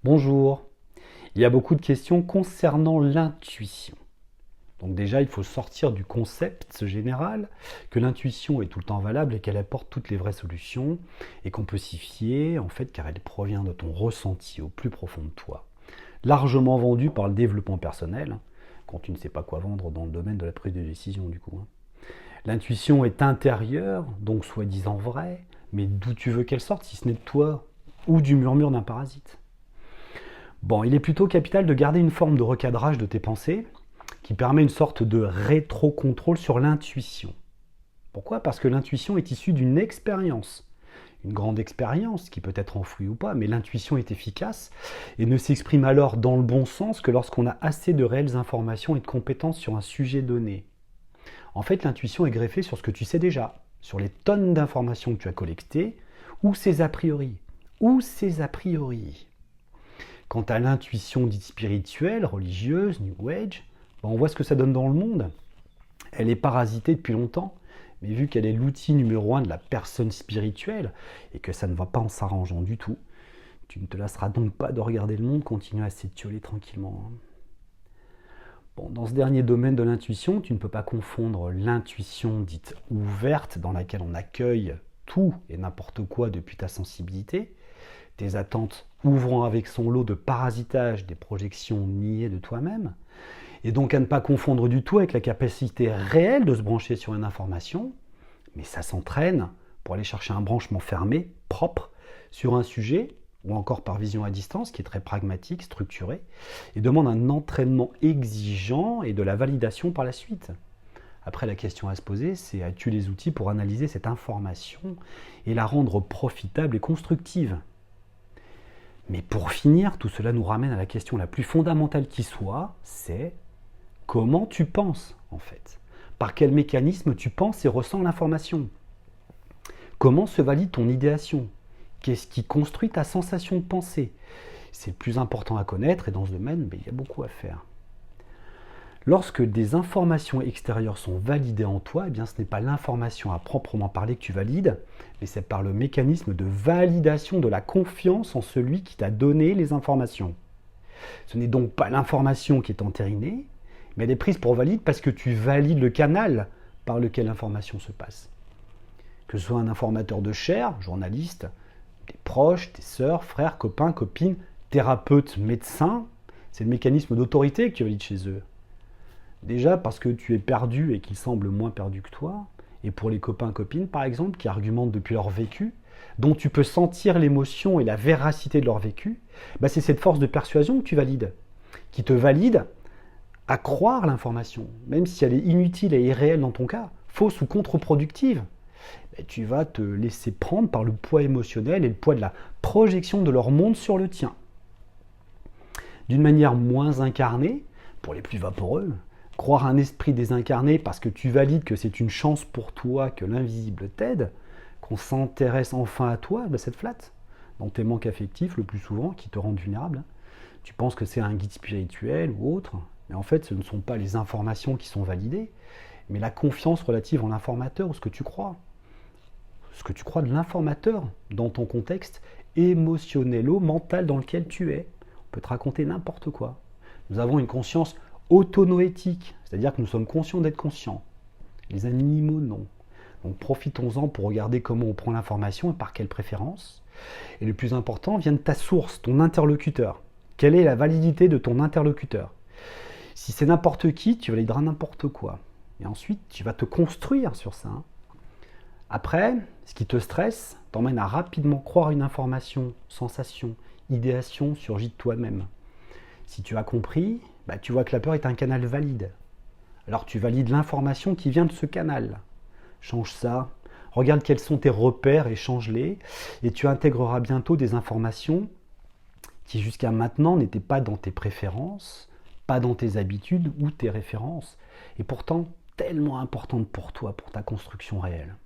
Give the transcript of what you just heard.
Bonjour. Il y a beaucoup de questions concernant l'intuition. Donc déjà, il faut sortir du concept général que l'intuition est tout le temps valable et qu'elle apporte toutes les vraies solutions et qu'on peut s'y fier en fait car elle provient de ton ressenti au plus profond de toi. Largement vendu par le développement personnel, quand tu ne sais pas quoi vendre dans le domaine de la prise de décision du coup. L'intuition est intérieure, donc soi-disant vraie, mais d'où tu veux qu'elle sorte si ce n'est de toi ou du murmure d'un parasite. Bon, il est plutôt capital de garder une forme de recadrage de tes pensées qui permet une sorte de rétro-contrôle sur l'intuition. Pourquoi? Parce que l'intuition est issue d'une expérience. Une grande expérience qui peut être enfouie ou pas, mais l'intuition est efficace et ne s'exprime alors dans le bon sens que lorsqu'on a assez de réelles informations et de compétences sur un sujet donné. En fait, l'intuition est greffée sur ce que tu sais déjà, sur les tonnes d'informations que tu as collectées, ou ses a priori. Ou ses a priori. Quant à l'intuition dite spirituelle, religieuse, New Age, on voit ce que ça donne dans le monde. Elle est parasitée depuis longtemps, mais vu qu'elle est l'outil numéro un de la personne spirituelle, et que ça ne va pas en s'arrangeant du tout, tu ne te lasseras donc pas de regarder le monde continuer à s'étioler tranquillement. Bon, dans ce dernier domaine de l'intuition, tu ne peux pas confondre l'intuition dite ouverte, dans laquelle on accueille tout et n'importe quoi depuis ta sensibilité, tes attentes ouvrant avec son lot de parasitage des projections niées de toi-même, et donc à ne pas confondre du tout avec la capacité réelle de se brancher sur une information, mais ça s'entraîne pour aller chercher un branchement fermé, propre, sur un sujet, ou encore par vision à distance, qui est très pragmatique, structuré, et demande un entraînement exigeant et de la validation par la suite. Après, la question à se poser, c'est as-tu les outils pour analyser cette information et la rendre profitable et constructive? Mais pour finir, tout cela nous ramène à la question la plus fondamentale qui soit, c'est comment tu penses en fait? Par quel mécanisme tu penses et ressens l'information? Comment se valide ton idéation? Qu'est-ce qui construit ta sensation de pensée? C'est le plus important à connaître et dans ce domaine, il y a beaucoup à faire. Lorsque des informations extérieures sont validées en toi, ce n'est pas l'information à proprement parler que tu valides, mais c'est par le mécanisme de validation de la confiance en celui qui t'a donné les informations. Ce n'est donc pas l'information qui est entérinée, mais elle est prise pour valide parce que tu valides le canal par lequel l'information se passe. Que ce soit un informateur de chair, journaliste, tes proches, tes sœurs, frères, copains, copines, thérapeutes, médecins, c'est le mécanisme d'autorité que tu valides chez eux. Déjà parce que tu es perdu et qu'ils semblent moins perdus que toi, et pour les copains copines par exemple qui argumentent depuis leur vécu, dont tu peux sentir l'émotion et la véracité de leur vécu, c'est cette force de persuasion que tu valides, qui te valide à croire l'information, même si elle est inutile et irréelle dans ton cas, fausse ou contre-productive. Tu vas te laisser prendre par le poids émotionnel et le poids de la projection de leur monde sur le tien. D'une manière moins incarnée, pour les plus vaporeux, croire un esprit désincarné parce que tu valides que c'est une chance pour toi que l'invisible t'aide, qu'on s'intéresse enfin à toi, ça te flatte. Dans tes manques affectifs, le plus souvent, qui te rendent vulnérable. Tu penses que c'est un guide spirituel ou autre, mais en fait, ce ne sont pas les informations qui sont validées, mais la confiance relative en l'informateur ou ce que tu crois. Ce que tu crois de l'informateur dans ton contexte émotionnel ou mental dans lequel tu es. On peut te raconter n'importe quoi. Nous avons une conscience autonoétique, c'est-à-dire que nous sommes conscients d'être conscients. Les animaux, non. Donc profitons-en pour regarder comment on prend l'information et par quelle préférence. Et le plus important vient de ta source, ton interlocuteur. Quelle est la validité de ton interlocuteur? Si c'est n'importe qui, tu valideras n'importe quoi. Et ensuite, tu vas te construire sur ça. Après, ce qui te stresse t'emmène à rapidement croire une information, sensation, idéation surgit de toi-même. Si tu as compris, tu vois que la peur est un canal valide. Alors tu valides l'information qui vient de ce canal. Change ça, regarde quels sont tes repères et change-les, et tu intégreras bientôt des informations qui jusqu'à maintenant n'étaient pas dans tes préférences, pas dans tes habitudes ou tes références, et pourtant tellement importantes pour toi, pour ta construction réelle.